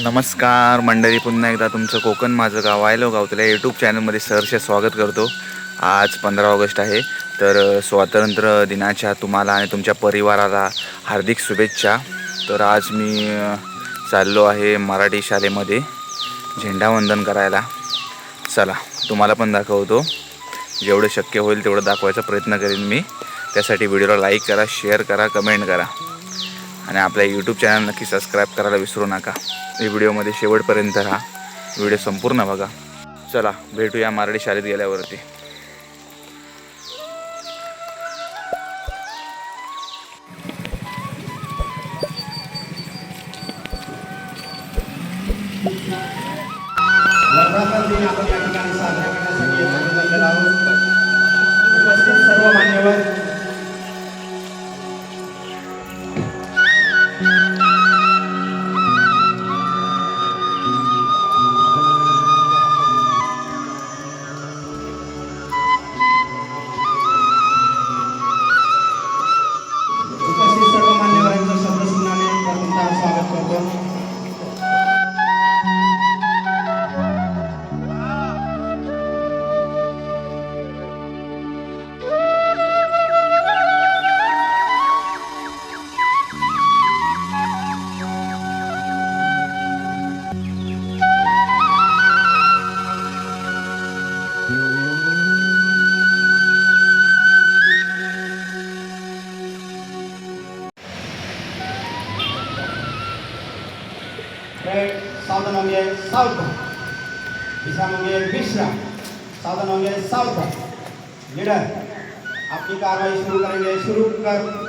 नमस्कार मंडळी, पुन्हा एकदा तुमचं कोकण माझं गाव वायलो गावतल्या यूट्यूब चॅनलमध्ये सहर्ष स्वागत करतो. आज 15 ऑगस्ट आहे. तर स्वातंत्र्य दिनाच्या तुम्हाला आणि तुमच्या परिवाराला हार्दिक शुभेच्छा. तर आज मी चाललो आहे मराठी शाळेमध्ये झेंडावंदन करायला. चला तुम्हाला पण दाखवतो. जेवढं शक्य होईल तेवढं दाखवायचा प्रयत्न करेन मी. त्यासाठी व्हिडिओला लाईक करा, शेअर करा, कमेंट करा आणि आपल्या यूट्यूब चॅनल नक्की सबस्क्राईब करायला विसरू नका. व्हिडिओमध्ये शेवटपर्यंत राहा, व्हिडिओ संपूर्ण बघा. चला भेटूया मराठी शाळेत गेल्यावरती. उपस्थित सर्व मान्यवर सावधान होंगे सावधान, विश्राम होंगे विश्राम, सावधान होंगे सावधान. लीडर अपनी कार्रवाई शुरू करेंगे, शुरू कर.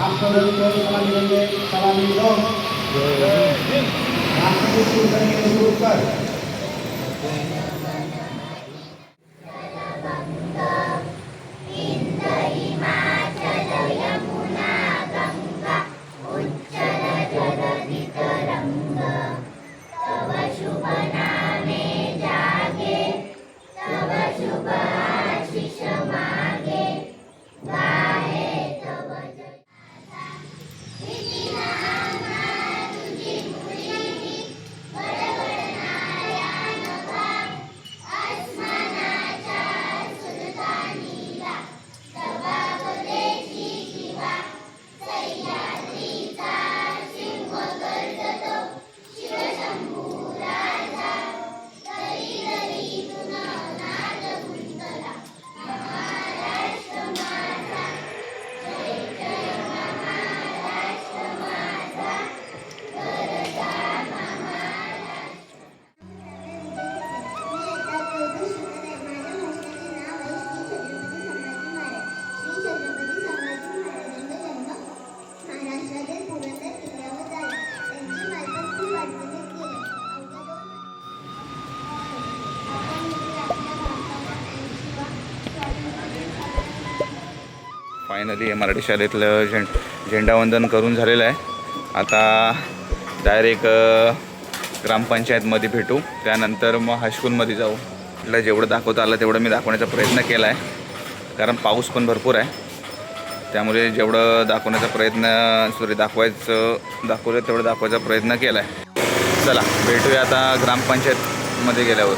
राष्ट्रपति को सलामी देंगे, सलामी दो. राष्ट्रपति शुरू करेंगे, शुरू कर. फायनली हे मराठी शाळेतलं झेंडावंदन करून झालेलं आहे. आता डायरेक्ट ग्रामपंचायतमध्ये भेटू, त्यानंतर मग हायस्कूलमध्ये जाऊ. म्हटलं जेवढं दाखवता आलं तेवढं मी दाखवण्याचा प्रयत्न केला आहे, कारण पाऊस पण भरपूर आहे. त्यामुळे जेवढं दाखवण्याचा प्रयत्न दाखवलं तेवढं दाखवायचा प्रयत्न केला आहे. चला भेटूया आता ग्रामपंचायतमध्ये गेल्यावर.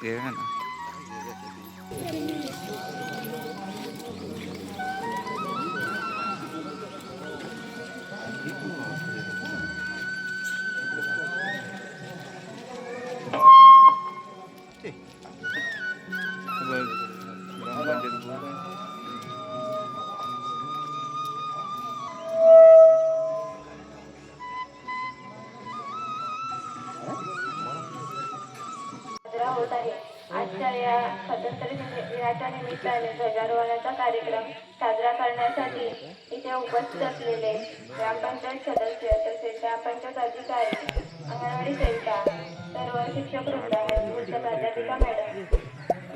ये ना होत आहे. आजच्या या स्वातंत्र्य दिनाच्या निमित्ताने ध्वजारोहणाचा कार्यक्रम साजरा करण्यासाठी इथे उपस्थित असलेले ग्रामपंचायत सदस्य तसेच ग्रामपंचायत अधिकारी, अंगणवाडी सेविका, सर्व शिक्षक वृंद, वृद्ध प्राध्यापिका मॅडम,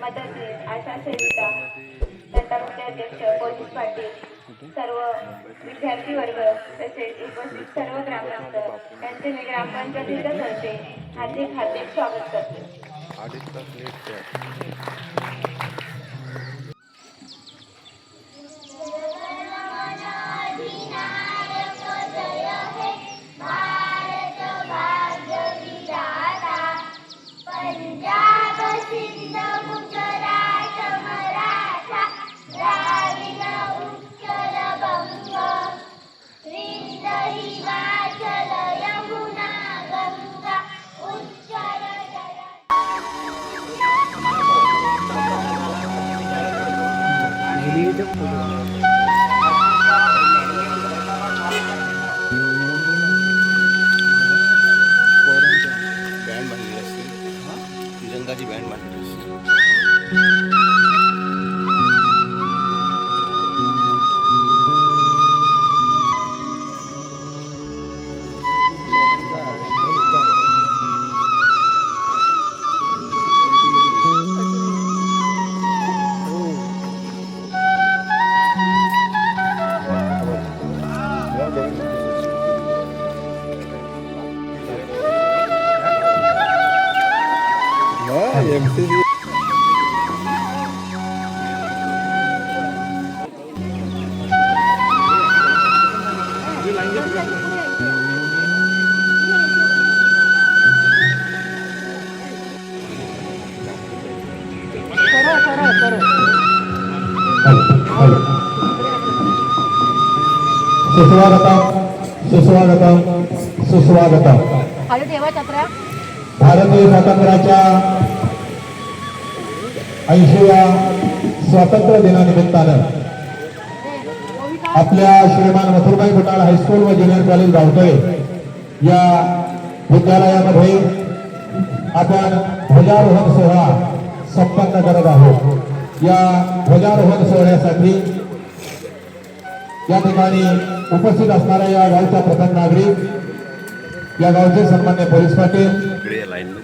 मदतनीस, आशा सेविका, तंटामुख्य अध्यक्ष, पोलीस पाटील, सर्व विद्यार्थी वर्ग तसेच उपस्थित सर्व ग्रामस्थ यांचे मी ग्रामपंचायतीच्या तर्फे हार्दिक हार्दिक स्वागत करते. बँड बांधलेली असते, तिरंगाची बँड बांधलेली असते. सुस्वागतम सुस्वागतम. भारतीय स्वातंत्र्याच्या 80व्या स्वातंत्र्य दिनानिमित्तानं आपल्या श्रीमान मथुरबाई बुटाळ हायस्कूल व ज्युनियर कॉलेज गावतळे या विद्यालयामध्ये आपण ध्वजारोहण सोहळा संपन्न करत आहोत. या ध्वजारोहण सोहळ्यासाठी या ठिकाणी उपस्थित असणाऱ्या या गावचा प्रथम नागरिक, या गावचे सन्मान्य पोलीस पाटील,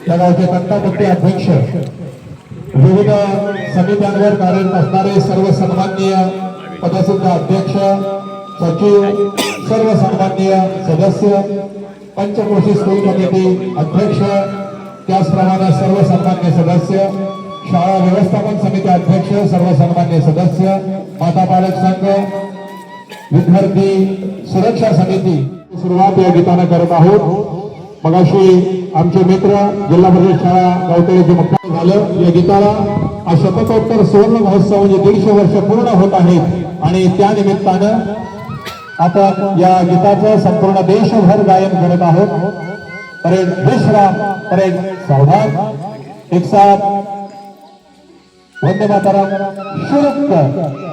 या गावचे तंटामुक्ती अध्यक्ष, विविध समित्यांवर कार्यरत असणारे सर्व सन्माननीय पदसिद्ध अध्यक्ष, सचिव, सर्व सन्माननीय सदस्य, पंचक्रोशी स्कूल कमिटी अध्यक्ष, त्याचप्रमाणे सर्व सन्मान्य सदस्य, शाळा व्यवस्थापन समिती अध्यक्ष, सर्व सन्मान्य सदस्य, माता पालक संघ, विद्यार्थी सुरक्षा समिती. सुरुवात या गीताने करत आहोत. मगाशी आमचे मित्र जिल्हा परिषद शाळा गावतळेचे मुक्काम झालं. या गीताला हा शतकोत्तर सुवर्ण महोत्सव म्हणजे 150 वर्ष पूर्ण होत आहेत आणि त्या निमित्तानं आपण या गीताचं संपूर्ण देशभर गायन करत आहोत. परेड दूसरा, परेड सावधान, एक साथ वंदे मातरम शुरू कर।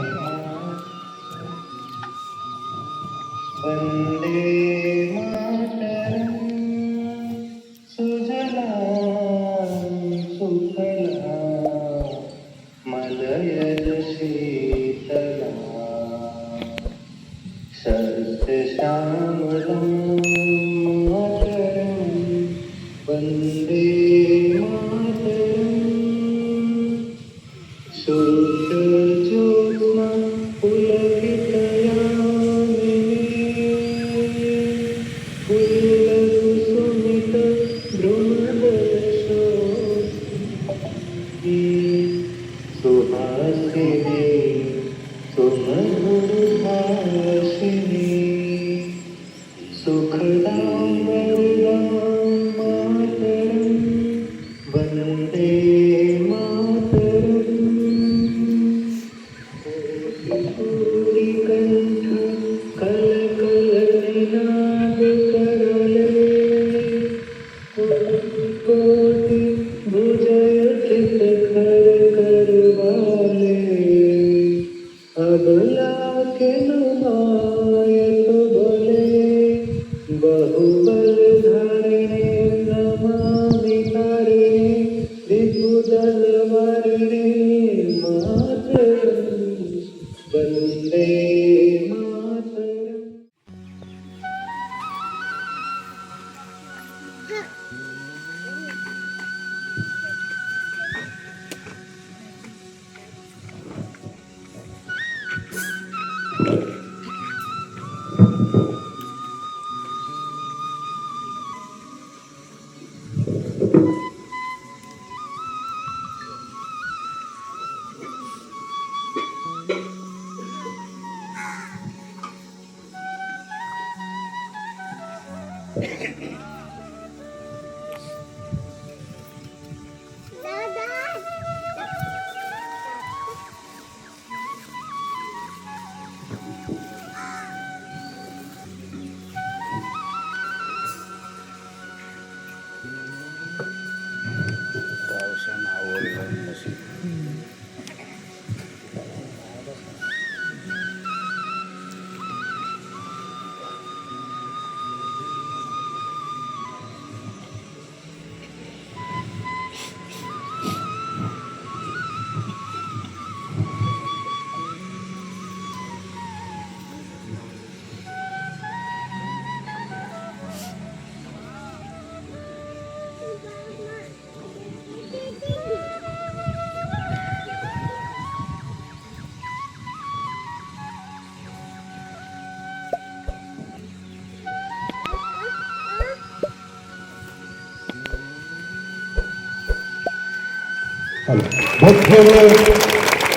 पावसानं आवडलं नसेल.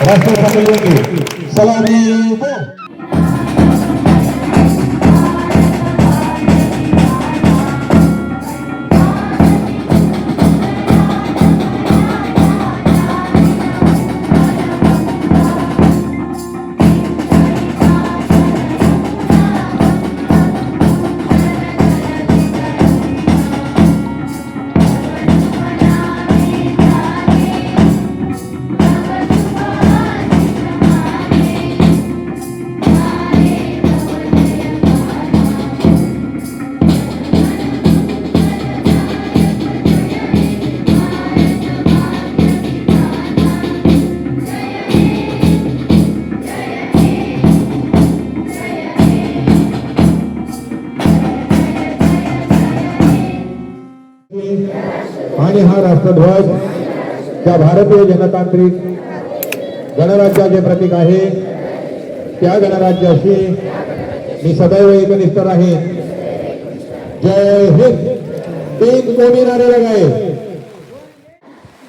राष्ट्रपती सलामी दो। आणि हा राष्ट्रध्वज ज्या भारतीय जनतांत्रिक गणराज्याचे प्रतीक आहे त्या गणराज्याशी मी सदैव एकनिष्ठ राहीन। जय हिंद। तीन कोणी नारे लगाए।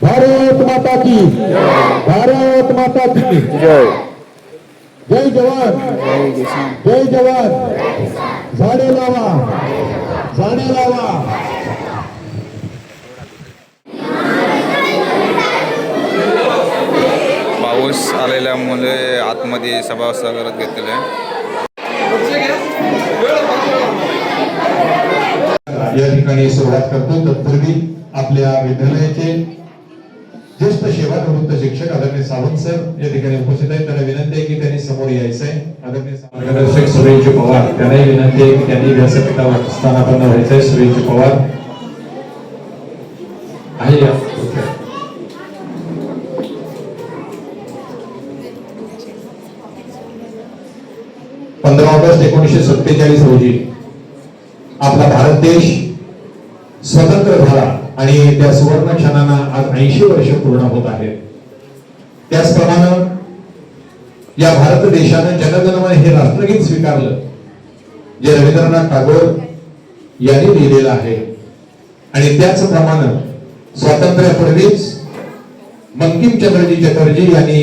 भारत माता की भारत माता की जय। जय जवान जय जवान। झाडे लावा झाडे लावा। पाऊस आलेल्यामुळे आतमध्ये सभागृहात घेतलेलं आहे। या ठिकाणी ठिकाणी सुरुवात करतो. तत्पूर्वी आपल्या विद्यालयाचे ज्येष्ठ सेवानिवृत्त शिक्षक आदरणीय सावंत सर या ठिकाणी उपस्थित आहेत. त्यांना विनंती आहे की त्यांनी समोर यायचं आहे. आदरणीय मार्गदर्शक सुरेश पवार त्यांनाही विनंती आहे की त्यांनी व्यासपीठावर स्थानापन्न व्हायचं आहे. सुरेश पवार आहे या. 15 ऑगस्ट 1947 रोजी आपला भारत देश स्वतंत्र झाला आणि त्या सुवर्ण क्षणांना आज 80 वर्ष पूर्ण होत आहेत. त्याचप्रमाणे या भारत देशाने जनगणमन हे राष्ट्रगीत स्वीकारलं जे रवींद्रनाथ टागोर यांनी लिहिलेलं आहे. आणि त्याचप्रमाणे स्वातंत्र्यापूर्वीच बंकिमचंद्रजी चटर्जी यांनी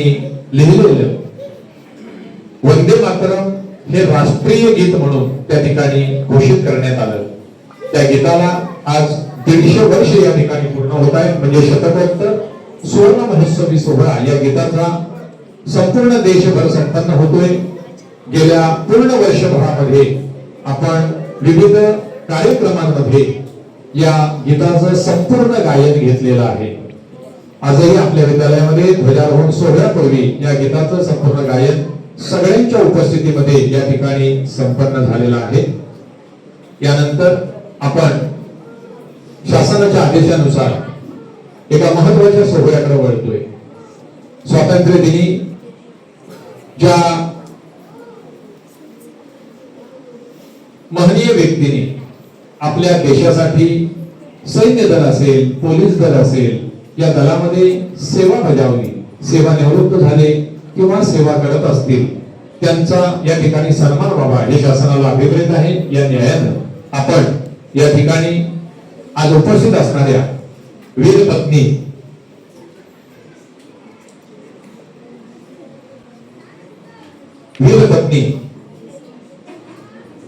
लिहिलेलं वंदे मातरम हे राष्ट्रीय गीत म्हणून त्या ठिकाणी घोषित करण्यात आलं. त्या गीताला आज 150 वर्ष या ठिकाणी पूर्ण होत आहेत. म्हणजे शतकोत्तर सुवर्ण महोत्सवी सोहळा या गीताचा संपूर्ण देशभर संपन्न होतोय. गेल्या पूर्ण वर्षभरामध्ये आपण विविध कार्यक्रमांमध्ये या गीताचं संपूर्ण गायन घेतलेलं आहे. आजही आपल्या विद्यालयामध्ये ध्वजारोहण सोहळ्यापूर्वी या गीताचं संपूर्ण गायन सगळ्यांच्या उपस्थितीमध्ये या ठिकाणी संपन्न झालेलं आहे. यानंतर आपण शासनाच्या आदेशानुसार एका महत्वाच्या सोहळ्याकडे वळतोय. स्वातंत्र्य दिनी ज्या महनीय व्यक्तीने आपल्या देशासाठी सैन्य दल असेल, पोलीस दल असेल, या दलामध्ये सेवा बजावली, सेवानिवृत्त झाले किंवा सेवा करत असतील, त्यांचा या ठिकाणी सन्मान व्हावा हे शासनाला अभिप्रेत आहे. या न्यायानं आपण या ठिकाणी आज उपस्थित असणाऱ्या वीर पत्नी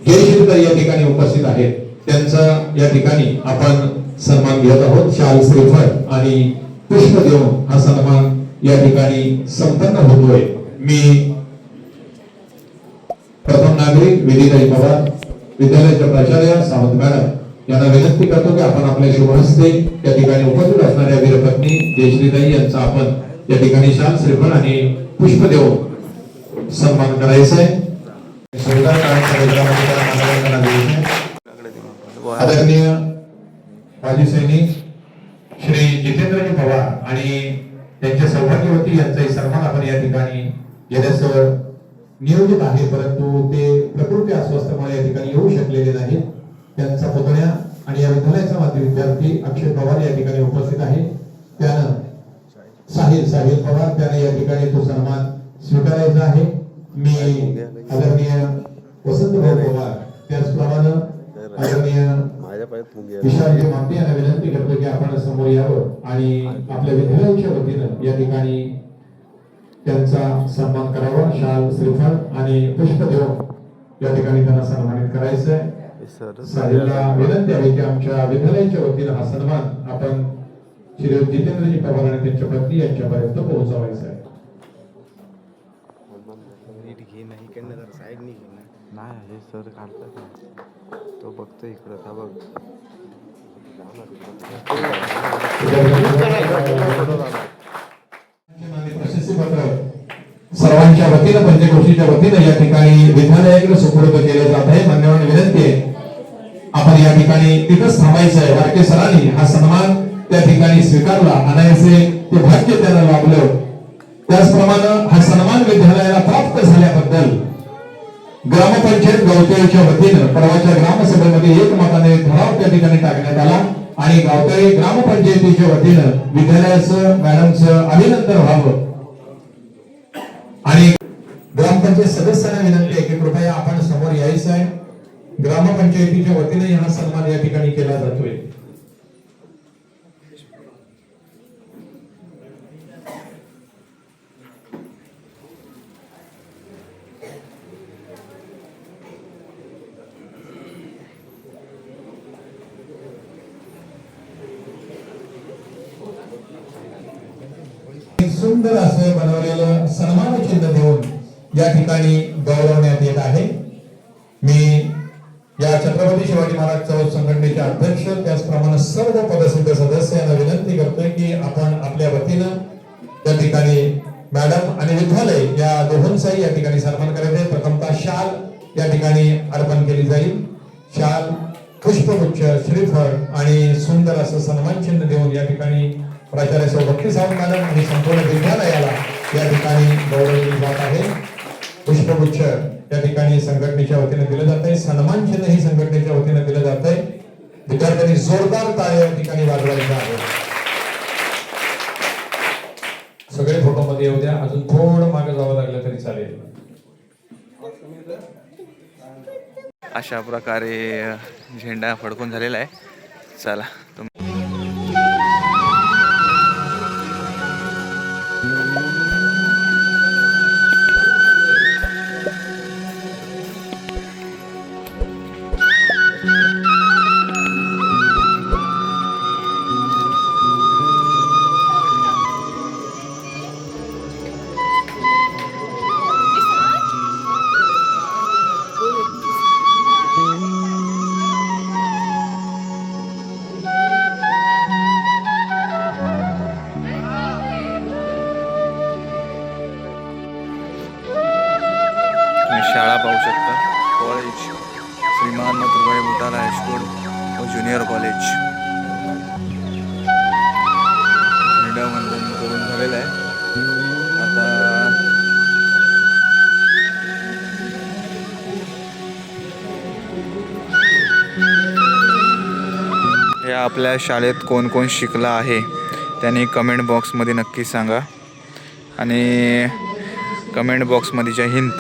जयश्रीताई या ठिकाणी उपस्थित आहेत. त्यांचा या ठिकाणी आपण सन्मान घेत आहोत. शाल, श्रीफळ आणि पुष्प देऊन हा सन्मान या ठिकाणी संपन्न होतोय. मी प्रथम नागरिक विधिताई पवार, विद्यालयाच्या प्राचार्य सावंत मॅडम यांना विनंती करतो की आपण आपल्या शुभ हस्ते या ठिकाणी उपस्थित असणाऱ्या वीरपत्नी जयश्रीताई यांचा आपण या ठिकाणी शाल, श्रीफळ आणि पुष्प देऊन सन्मान करायचा आहे. आदरणीय माजी सैनिक श्री जितेंद्रजी पवार आणि त्यांच्या सौभाग्यवती यांचाही सन्मान आपण या ठिकाणी घेण्याचं नियोजित आहे. परंतु ते प्रकृती अस्वस्थतेमुळे या ठिकाणी येऊ शकलेले नाहीत. त्यांचा पुतण्या आणि या विद्यालयाचा माजी विद्यार्थी अक्षय पवार या ठिकाणी उपस्थित आहे. त्यानं साहिल पवार त्याने या ठिकाणी तो सन्मान स्वीकारायचा आहे. मी आदरणीय वसंतभाऊ पवार त्याचप्रमाणे आदरणीय विशालजी मांडे यांना विनंती करतो की आपण समोर यावं आणि आपल्या विद्यालयाच्या वतीनं या ठिकाणी त्यांचा सन्मान करावा. शाल, श्रीफळ आणि पुष्प देऊन या ठिकाणी त्यांना सन्मानित करायचं आहे. साहिलला विनंती आहे की आमच्या विद्यालयाच्या वतीनं हा सन्मान आपण श्री जितेंद्रजी पवार आणि त्यांच्या पत्नी यांच्यापर्यंत पोहोचवायचा आहे. नाही सर काढतात तो बघतो इकडं का बघ. प्रशस्तीपत्र सर्वांच्या वतीनं पंचक्रोशीच्या वतीनं या ठिकाणी विद्यालयाकडे सुपूर्द केलं जात आहे. मान्यवर विनंती आहे आपण या ठिकाणी तिथंच थांबायचं आहे. वारके सरांनी हा सन्मान त्या ठिकाणी स्वीकारला अनायसे ते भाग्य त्यांना लाभलं. त्याचप्रमाणे हा सन्मान विद्यालयाला प्राप्त झाल्याबद्दल ग्रामपंचायत गावतळीच्या वतीनं परवाच्या ग्रामसभेमध्ये एकमताने ठराव त्या ठिकाणी टाकण्यात आला आणि गावतळी ग्रामपंचायतीच्या वतीनं विद्यालयाचं मॅडमचं अभिनंदन व्हावं. आणि ग्रामपंचायत सदस्यांना विनंती आहे की कृपया आपण समोर यायचं आहे. ग्रामपंचायतीच्या वतीने हा सन्मान या ठिकाणी केला जातोय. सुंदर असं बनवलेलं सन्मान चिन्ह देऊन या ठिकाणी गौरवण्यात येत आहे. मी या छत्रपती शिवाजी महाराज चौथ संघटनेचे अध्यक्ष त्याचप्रमाणे सर्व पदसिद्ध सदस्य यांना विनंती करतोय की आपण आपल्या वतीनं त्या ठिकाणी मॅडम आणि विद्यालय या दोघांचाही या ठिकाणी सन्मान करायचे. प्रथमतः शाल या ठिकाणी अर्पण केली जाईल. शाल, पुष्पगुच्छ, श्रीफळ आणि सुंदर असं सन्मान चिन्ह देऊन या ठिकाणी प्राचार्य सौ भक्ती सावंत मॅडम आणि संपूर्ण विद्यालयाला या ठिकाणी गौरवले जात आहे. पुष्पगुच्छ या ठिकाणी संघटनेच्या वतीने दिलं जात आहे. सन्मान चिन्ह ही संघटनेच्या वतीने दिलं जात आहे. विद्यार्थ्यांनी जोरदार टाळ्या या ठिकाणी वाजवायच्या आहेत. सगळे फोटो मध्ये येऊ द्या. अजून थोडं मागे जावं लागलं तरी चालेल. अशा प्रकारे झेंडा फडकून झालेला आहे. चला शाळा पाहू शकता. कॉलेज श्रीमान मथुरभाई बुटाला हायस्कूल व ज्युनियर कॉलेज. झेंडावंदन करून झालेलं आहे. आता हे आपल्या शाळेत कोण कोण शिकला आहे त्यांनी कमेंट बॉक्समध्ये नक्की सांगा. आणि कमेंट बॉक्समध्ये जय हिंद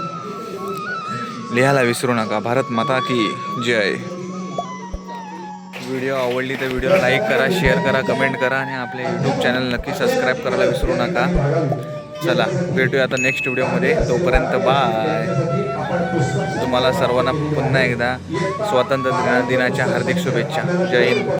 लिहायला विसरू नका. भारत माता की जय. व्हिडिओ आवडली तर व्हिडिओला लाईक करा, शेअर करा, कमेंट करा आणि आपले यूट्यूब चॅनल नक्की सबस्क्राईब करायला विसरू नका. चला भेटूया आता नेक्स्ट व्हिडिओमध्ये. तोपर्यंत बाय. तुम्हाला सर्वांना पुन्हा एकदा स्वातंत्र्य दिनाच्या हार्दिक शुभेच्छा. जय हिंद.